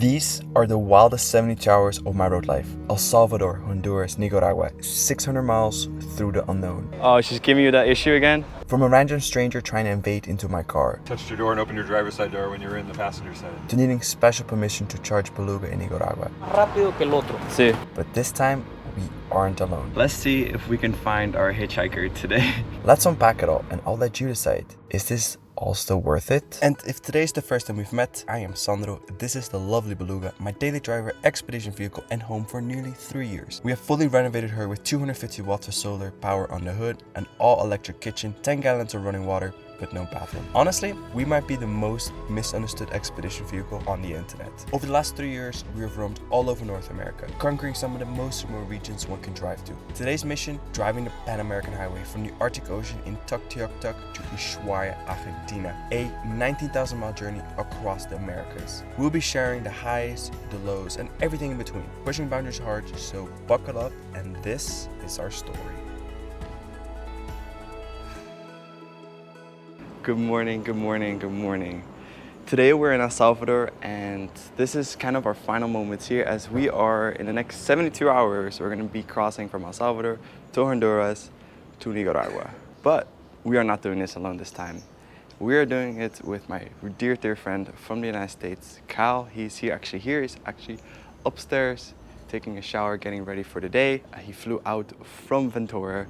These are the wildest 72 hours of my road life. El Salvador, Honduras, Nicaragua, 600 miles through the unknown. Oh, she's giving you that issue again? From a random stranger trying to invade into my car, Touched your door and opened your driver's side door when you were in the passenger side. to needing special permission to charge Beluga in Nicaragua. Rápido que el otro. See. But this time, we aren't alone. Let's see if we can find our hitchhiker today. Let's unpack it all and I'll let you decide. Is this all still worth it? And if today's the first time we've met, I am Sandro. This is the lovely Beluga, my daily driver, expedition vehicle, and home for nearly 3 years. We have fully renovated her with 250 watts of solar power on the hood, an all-electric kitchen, 10 gallons of running water, but no bathroom. Honestly, we might be the most misunderstood expedition vehicle on the internet. Over the last 3 years, we have roamed all over North America, conquering some of the most remote regions one can drive to. Today's mission, driving the Pan-American Highway from the Arctic Ocean in Tuktoyaktuk to Ushuaia, Argentina, a 19,000 mile journey across the Americas. We'll be sharing the highs, the lows, and everything in between, pushing boundaries hard, so buckle up, and this is our story. Good morning, good morning, good morning. Today we're in El Salvador and this is kind of our final moments here as we are in the next 72 hours. We're gonna be crossing from El Salvador to Honduras to Nicaragua. But we are not doing this alone this time. We are doing it with my dear friend from the United States, Cal. He's here. He's actually upstairs taking a shower, getting ready for the day. He flew out from Ventura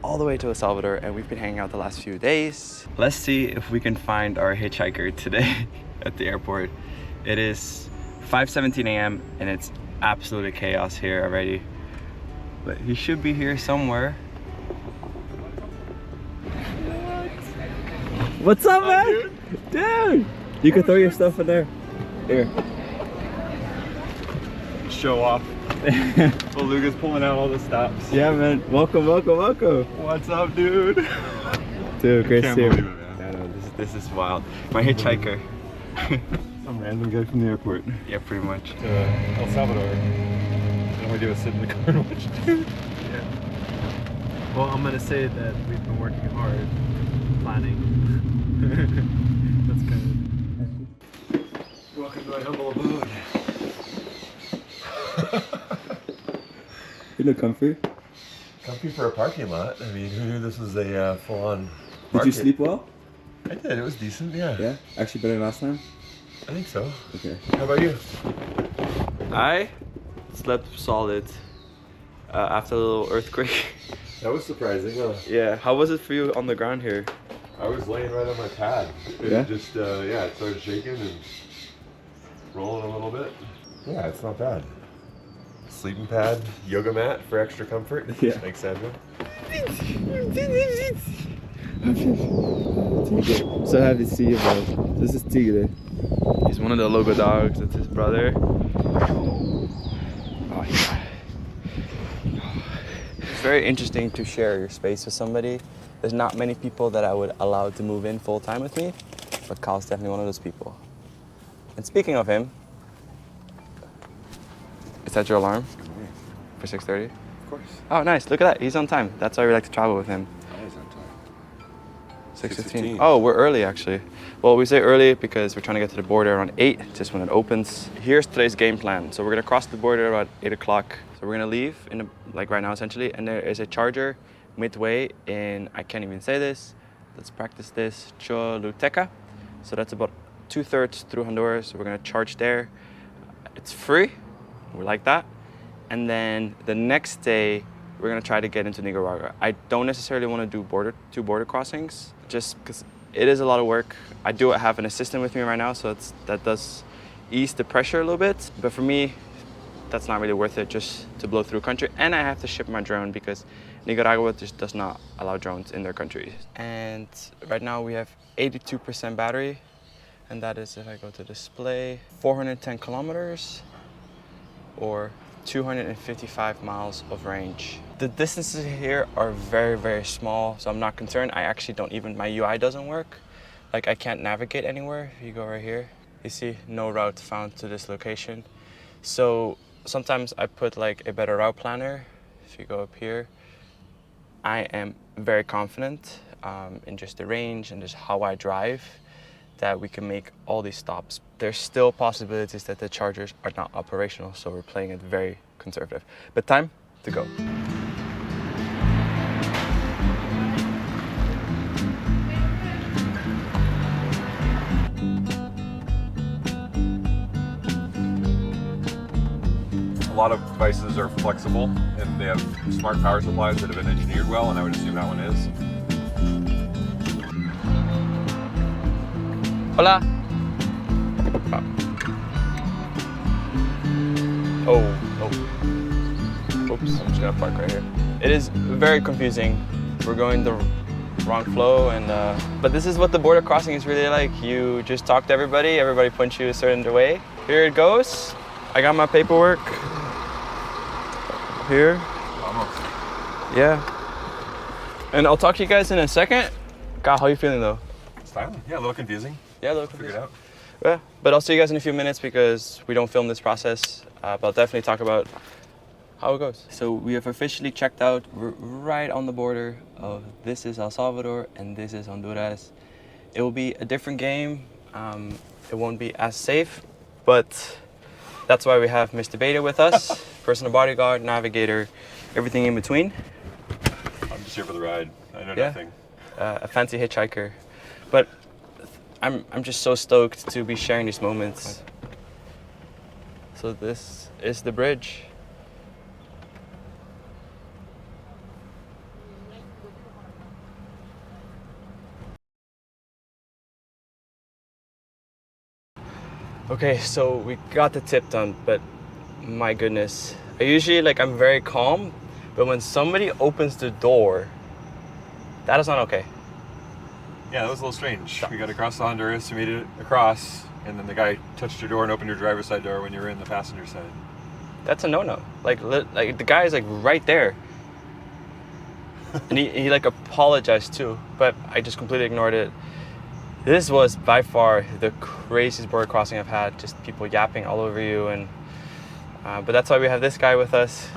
all the way to El Salvador and we've been hanging out the last few days. Let's see if we can find our hitchhiker today at the airport. It is 5:17 a.m. and it's absolutely chaos here already. But he should be here somewhere. What's up, man? Dude! You can throw your stuff in there. Here. Show off. Beluga's pulling out all the stops. Yeah, man. Welcome, welcome, welcome. What's up, dude? Dude, great to Can't see you. believe it, man. I know, this is wild. My hitchhiker. Some random guy from the airport. Yeah, pretty much. El Salvador. All we do is sit in the car and watch dude. Well, I'm gonna say that we've been working hard, planning. That's kind of. Welcome to my humble abode. You look comfy. Comfy for a parking lot. I mean, who knew this was a full-on Did market? you sleep well? I did. It was decent, yeah. Yeah? Actually better than last time? I think so. Okay. How about you? I slept solid after a little earthquake. That was surprising, huh? Yeah. How was it for you on the ground here? I was laying right on my pad. It Yeah? just, it started shaking and rolling a little bit. Yeah, it's not bad. Sleeping pad, yoga mat for extra comfort. Yeah. Thanks, Sandra. So happy to see you, bro. This is Tigre. He's one of the logo dogs. That's his brother. Oh, yeah. It's very interesting to share your space with somebody. There's not many people that I would allow to move in full time with me, but Kyle's definitely one of those people. And speaking of him, is that your alarm? For 6:30? Of course. Oh, nice. Look at that. He's on time. That's why we like to travel with him. Always on time. 6:15. Oh, we're early actually. Well, we say early because we're trying to get to the border around 8, just when it opens. Here's today's game plan. So we're gonna cross the border about 8 o'clock. So we're gonna leave like right now essentially, and there is a charger midway in, I can't even say this. Let's practice this, Choluteca. So that's about 2/3 through Honduras. So we're gonna charge there. It's free. We like that. And then the next day, we're gonna try to get into Nicaragua. I don't necessarily want to do two border crossings, just because it is a lot of work. I do have an assistant with me right now, so that does ease the pressure a little bit. But for me, that's not really worth it just to blow through country. And I have to ship my drone because Nicaragua just does not allow drones in their country. And right now we have 82% battery. And that is, if I go to display, 410 kilometers. Or 255 miles of range. The distances here are very, very small, so I'm not concerned. I actually don't even, my UI doesn't work. Like I can't navigate anywhere. If you go right here, you see no route found to this location. So sometimes I put like a better route planner. If you go up here, I am very confident in just the range and just how I drive. that we can make all these stops. There's still possibilities that the chargers are not operational, so we're playing it very conservative. But time to go. A lot of devices are flexible and they have smart power supplies that have been engineered well, and I would assume that one is. Hola. Oh. Oops, I'm just gonna park right here. It is very confusing. We're going the wrong flow, and but this is what the border crossing is really like. You just talk to everybody, everybody points you a certain way. Here it goes. I got my paperwork. Here. Almost. Yeah. And I'll talk to you guys in a second. God, how are you feeling though? Styling? Yeah, a little confusing. Yeah, a little Figure confusing. it out. Yeah, but I'll see you guys in a few minutes because we don't film this process. But I'll definitely talk about how it goes. So we have officially checked out. We're right on the border of this is El Salvador and this is Honduras. It will be a different game. It won't be as safe, but that's why we have Mr. Beta with us. Personal bodyguard, navigator, everything in between. I'm just here for the ride. I know Yeah. nothing. A fancy hitchhiker. But I'm just so stoked to be sharing these moments. So this is the bridge. Okay, so we got the tip done, but my goodness. I'm very calm, but when somebody opens the door, that is not okay. Yeah, that was a little strange. We got across the Honduras, we made it across, and then the guy touched your door and opened your driver's side door when you were in the passenger side. That's a no-no. Like the guy is like right there. And he like apologized too, but I just completely ignored it. This was by far the craziest border crossing I've had. Just people yapping all over you, and but that's why we have this guy with us.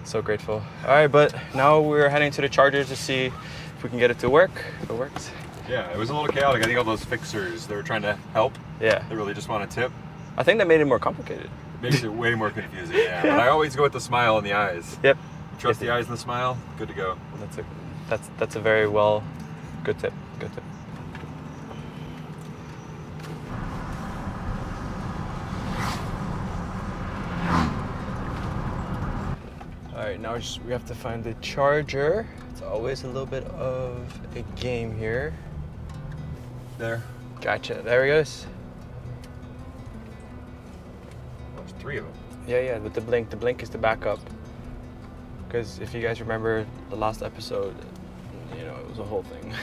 So grateful. All right, but now we're heading to the charger to see if we can get it to work. If it works. Yeah, it was a little chaotic. I think all those fixers, they were trying to help. Yeah. They really just want a tip. I think that made it more complicated. Makes it way more confusing, yeah. But I always go with the smile in the eyes. Yep. Trust the eyes and the smile, good to go. That's a very good tip. Good tip. All right, now we have to find the charger. It's always a little bit of a game here. There. Gotcha. There he goes. There's 3 of them. Yeah, with the blink. The blink is the backup. Because if you guys remember the last episode, it was a whole thing.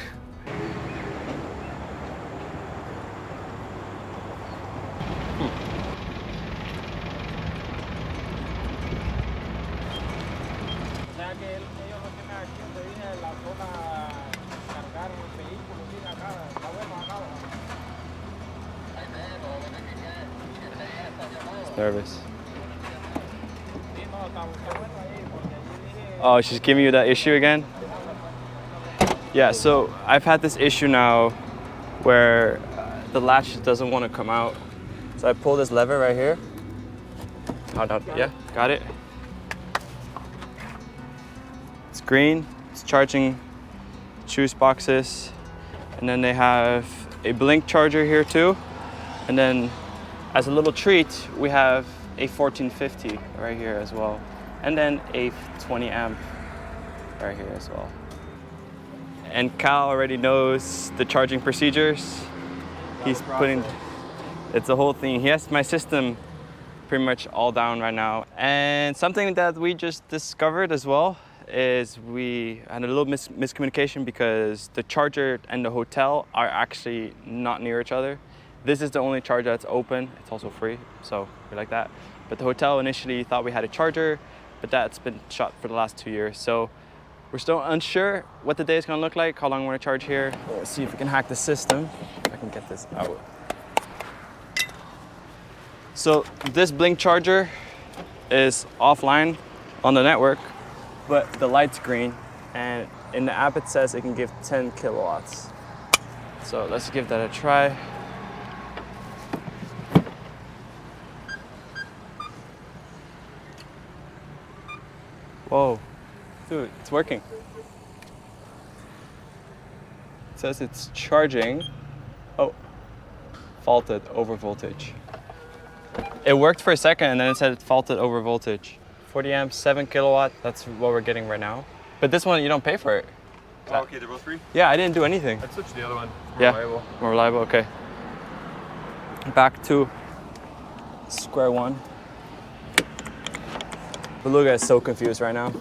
Nervous. Oh, she's giving you that issue again? Yeah, so I've had this issue now where the latch doesn't want to come out. So I pull this lever right here. Yeah, got it. It's green, it's charging juice boxes. And then they have a blink charger here too. And then as a little treat, we have a 1450 right here as well. And then a 20 amp right here as well. And Cal already knows the charging procedures. He's putting, it's a whole thing. He has my system pretty much all down right now. And something that we just discovered as well is we had a little miscommunication because the charger and the hotel are actually not near each other. This is the only charger that's open. It's also free, so we like that. But the hotel initially thought we had a charger, but that's been shut for the last 2 years. So we're still unsure what the day is gonna look like, how long we're gonna charge here. Let's see if we can hack the system. If I can get this out. So this blink charger is offline on the network, but the light's green, and in the app it says it can give 10 kilowatts. So let's give that a try. Whoa, dude, it's working. It says it's charging. Oh, faulted over voltage. It worked for a second and then it said it faulted over voltage. 40 amps, 7 kilowatt, that's what we're getting right now. But this one, you don't pay for it. Oh, okay, they're both free? Yeah, I didn't do anything. I'd switch to the other one. It's Yeah, reliable. more reliable, okay. Back to square one. Beluga is so confused right now.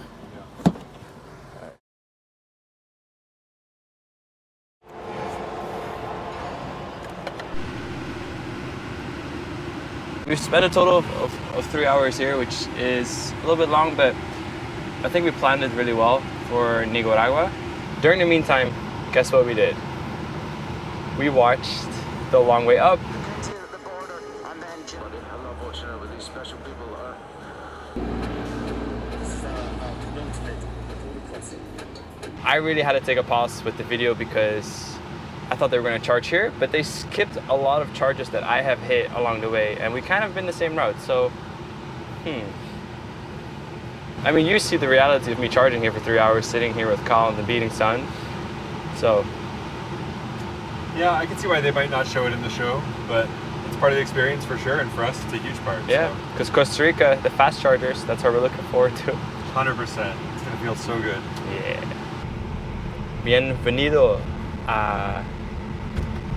We've spent a total of 3 hours here, which is a little bit long, but I think we planned it really well for Nicaragua. During the meantime, guess what we did? We watched the long way up. I really had to take a pause with the video because I thought they were going to charge here, but they skipped a lot of charges that I have hit along the way, and we kind of been the same route, so, I mean, you see the reality of me charging here for 3 hours, sitting here with Kyle in the beating sun, so. Yeah, I can see why they might not show it in the show, but it's part of the experience for sure, and for us, it's a huge part. Yeah, because Costa Rica, the fast chargers, that's what we're looking forward to. 100%. It's going to feel so good. Yeah. Bienvenido a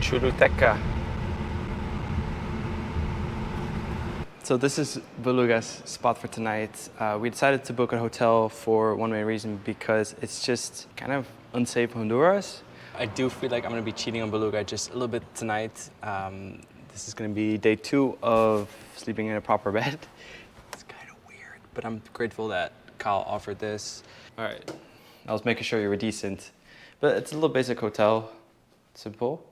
Choluteca. So this is Beluga's spot for tonight. We decided to book a hotel for one main reason, because it's just kind of unsafe Honduras. I do feel like I'm gonna be cheating on Beluga just a little bit tonight. This is gonna be day 2 of sleeping in a proper bed. It's kind of weird, but I'm grateful that Kyle offered this. All right, I was making sure you were decent, but it's a little basic hotel, simple.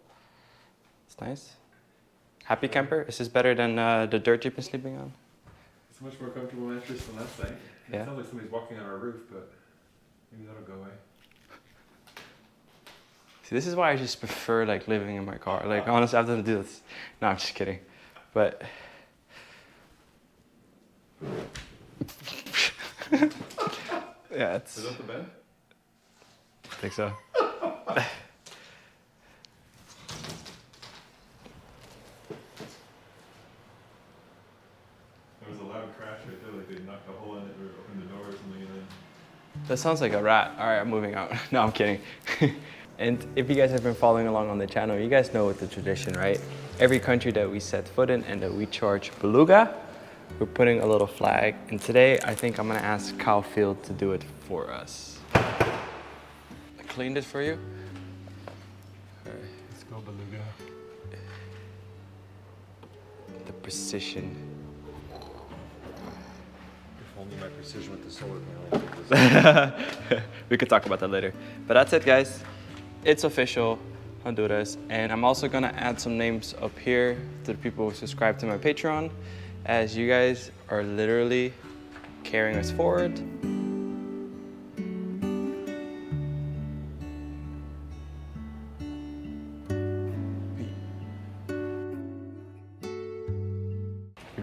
It's nice. Happy camper? Is this better than the dirt you've been sleeping on? It's a much more comfortable mattress than last night. Yeah. It sounds like somebody's walking on our roof, but maybe that'll go away. See, this is why I just prefer like living in my car. Like honestly, I have to do this. No, I'm just kidding. But yeah, it's. Is that the bed? I think so. There was a loud crash right there, like they knocked a hole in it or opened the door or something, and then. That sounds like a rat. All right, I'm moving out. No, I'm kidding. And if you guys have been following along on the channel, you guys know what the tradition, right? Every country that we set foot in and that we charge Beluga, we're putting a little flag. And today, I think I'm gonna ask Kyle Field to do it for us. I cleaned it for you. All right. Let's go, Beluga. The precision. If only my precision with the solar panel. We could talk about that later. But that's it, guys. It's official, Honduras. And I'm also gonna add some names up here to the people who subscribe to my Patreon, as you guys are literally carrying us forward.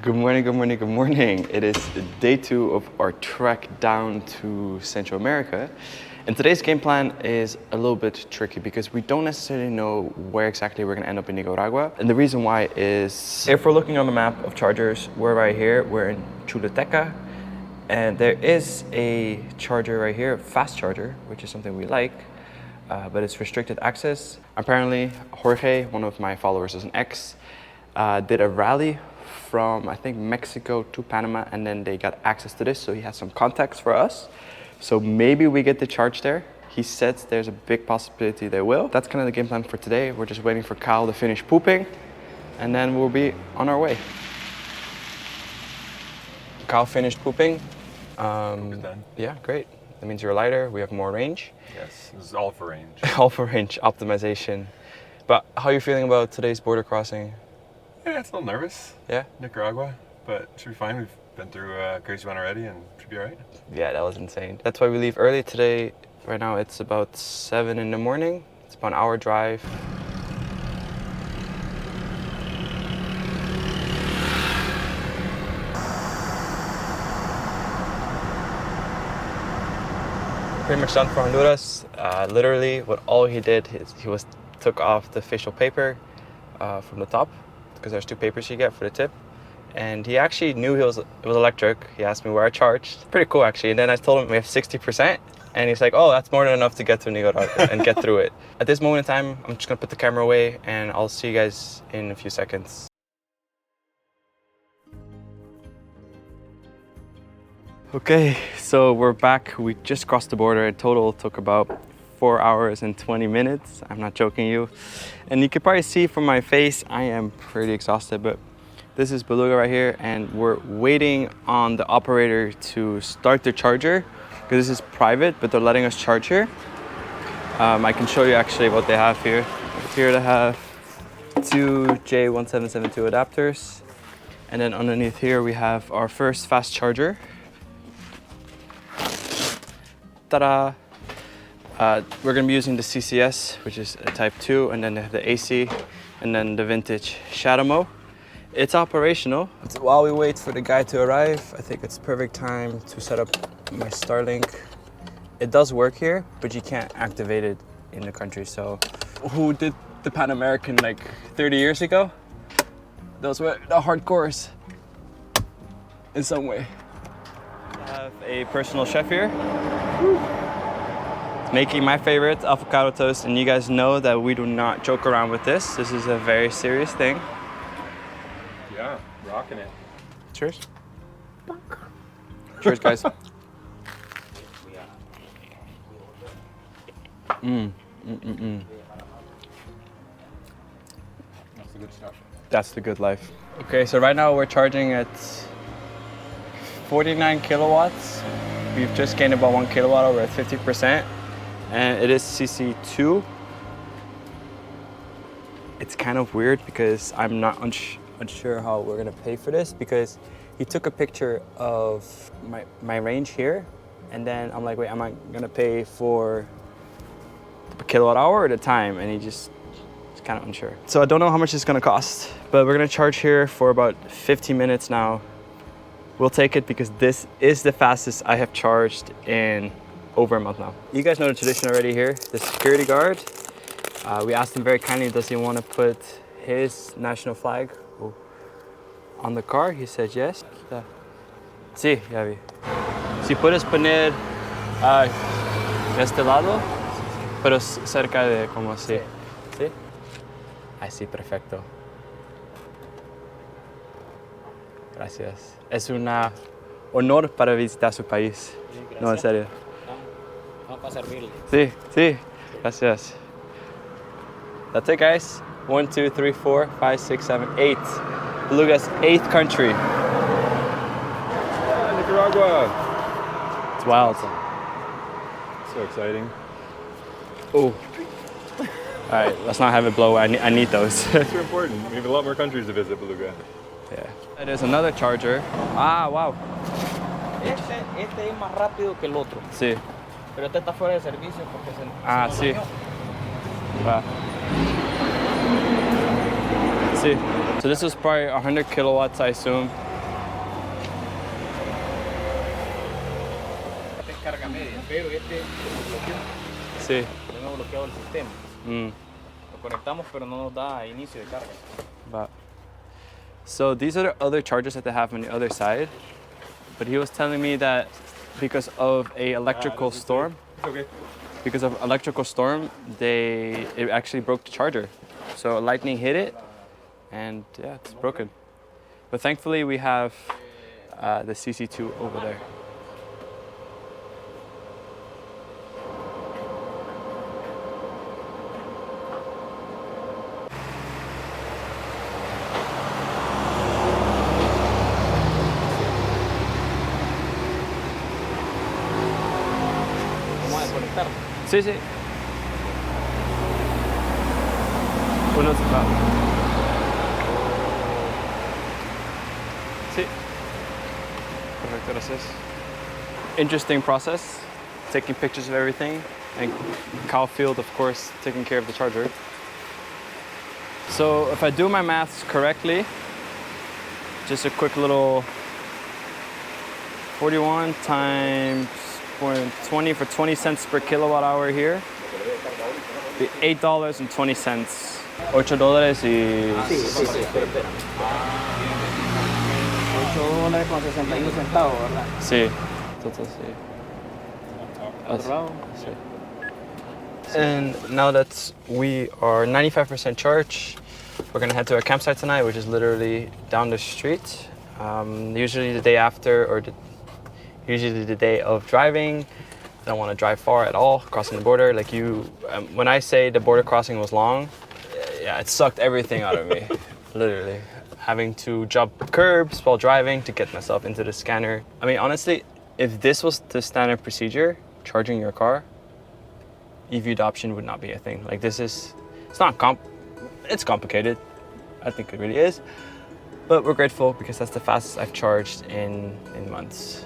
Good morning, good morning, good morning. It is day 2 of our trek down to Central America. And today's game plan is a little bit tricky because we don't necessarily know where exactly we're gonna end up in Nicaragua. And the reason why is, if we're looking on the map of chargers, we're right here, we're in Choluteca. And there is a charger right here, fast charger, which is something we like, but it's restricted access. Apparently, Jorge, one of my followers is an ex, did a rally from, I think, Mexico to Panama, and then they got access to this, so he has some contacts for us. So maybe we get the charge there. He said there's a big possibility they will. That's kind of the game plan for today. We're just waiting for Kyle to finish pooping, and then we'll be on our way. Kyle finished pooping. Done. Yeah, great. That means you're lighter, we have more range. Yes, this is all for range. All for range optimization. But how are you feeling about today's border crossing? Yeah, it's a little nervous. Yeah? Nicaragua, but should be fine. We've been through crazy one already and should be all right. Yeah, that was insane. That's why we leave early today. Right now it's about 7 in the morning. It's about an hour drive. Pretty much done for Honduras. Literally, what all he did is took off the facial paper from the top, because there's 2 papers you get for the tip. And he actually knew it was electric. He asked me where I charged. Pretty cool, actually. And then I told him we have 60%. And he's like, oh, that's more than enough to get to Nicaragua and get through it. At this moment in time, I'm just gonna put the camera away and I'll see you guys in a few seconds. Okay, so we're back. We just crossed the border. In total, it took about 4 hours and 20 minutes. I'm not joking you. And you can probably see from my face, I am pretty exhausted, but this is Beluga right here, and we're waiting on the operator to start the charger, because this is private, but they're letting us charge here. I can show you actually what they have here. Here they have 2 J1772 adapters, and then underneath here we have our first fast charger. Ta-da! We're gonna be using the CCS, which is a type 2, and then the AC, and then the vintage Shadomo. It's operational. While we wait for the guy to arrive, I think it's perfect time to set up my Starlink. It does work here, but you can't activate it in the country. So who did the Pan American like 30 years ago? Those were the hardcores in some way. I have a personal chef here. Making my favorite avocado toast, and you guys know that we do not joke around with this. This is a very serious thing. Yeah, rocking it. Cheers. Cheers, guys. That's the good stuff. That's the good life. Okay, so right now we're charging at 49 kilowatts. We've just gained about 1 kilowatt hour at 50%. And it is CC2. It's kind of weird because I'm not unsure how we're gonna pay for this, because he took a picture of my range here, and then I'm like, wait, am I gonna pay for the kilowatt hour or the time? And he's kind of unsure. So I don't know how much it's gonna cost, but we're gonna charge here for about 15 minutes now. We'll take it because this is the fastest I have charged in over a month now. You guys know the tradition already here. The security guard, we asked him very kindly, does he want to put his national flag on the car? He said yes. Sí, ya vi. Si puedes poner de este lado, pero cerca de como así. ¿Sí? Así, perfecto. Gracias. Es un honor para visitar su país. Sí, no, en serio. Vamos a servirle. Sí, sí. Gracias. That's it, guys. 1, 2, 3, 4, 5, 6, 7, 8. Beluga's 8th country. Yeah, Nicaragua. It's wild. So exciting. Oh. All right, let's not have it blow. I need those. Super important. We have a lot more countries to visit, Beluga. Yeah. There's another charger. Ah, wow. Este es más rápido que el otro. Sí. Pero este está fuera de servicio porque se Ah, nos sí. dañó. Wow. See, so this is probably 100 kilowatts, I assume. Este es carga media, pero este lo bloqueó. Sí. Tenemos bloqueado el sistema. Lo conectamos, pero no nos da inicio de carga. But, so these are the other chargers that they have on the other side. But he was telling me that because of a electrical storm, Okay. because of electrical storm, it actually broke the charger. So lightning hit it, and yeah, it's broken. But thankfully we have the CC2 over there. Vamos a desconectar. Sí, sí. Uno va. Sí. Perfecto, gracias. Interesting process, taking pictures of everything, and Kyle Field, of course, taking care of the charger. So if I do my maths correctly, just a quick little 41 times $8.20 for 20 cents per kilowatt hour here. Be $8.20. $8 y... $8.61, ¿verdad? Sí, total sí. Sí. And now that we are 95% charged, we're gonna head to our campsite tonight, which is literally down the street. Usually the day after, or usually the day of driving, I don't want to drive far at all, crossing the border. Like when I say the border crossing was long, yeah, it sucked everything out of me, literally. Having to jump curbs while driving to get myself into the scanner. I mean, honestly, if this was the standard procedure, charging your car, EV adoption would not be a thing. Like it's complicated. I think it really is. But we're grateful because that's the fastest I've charged in months.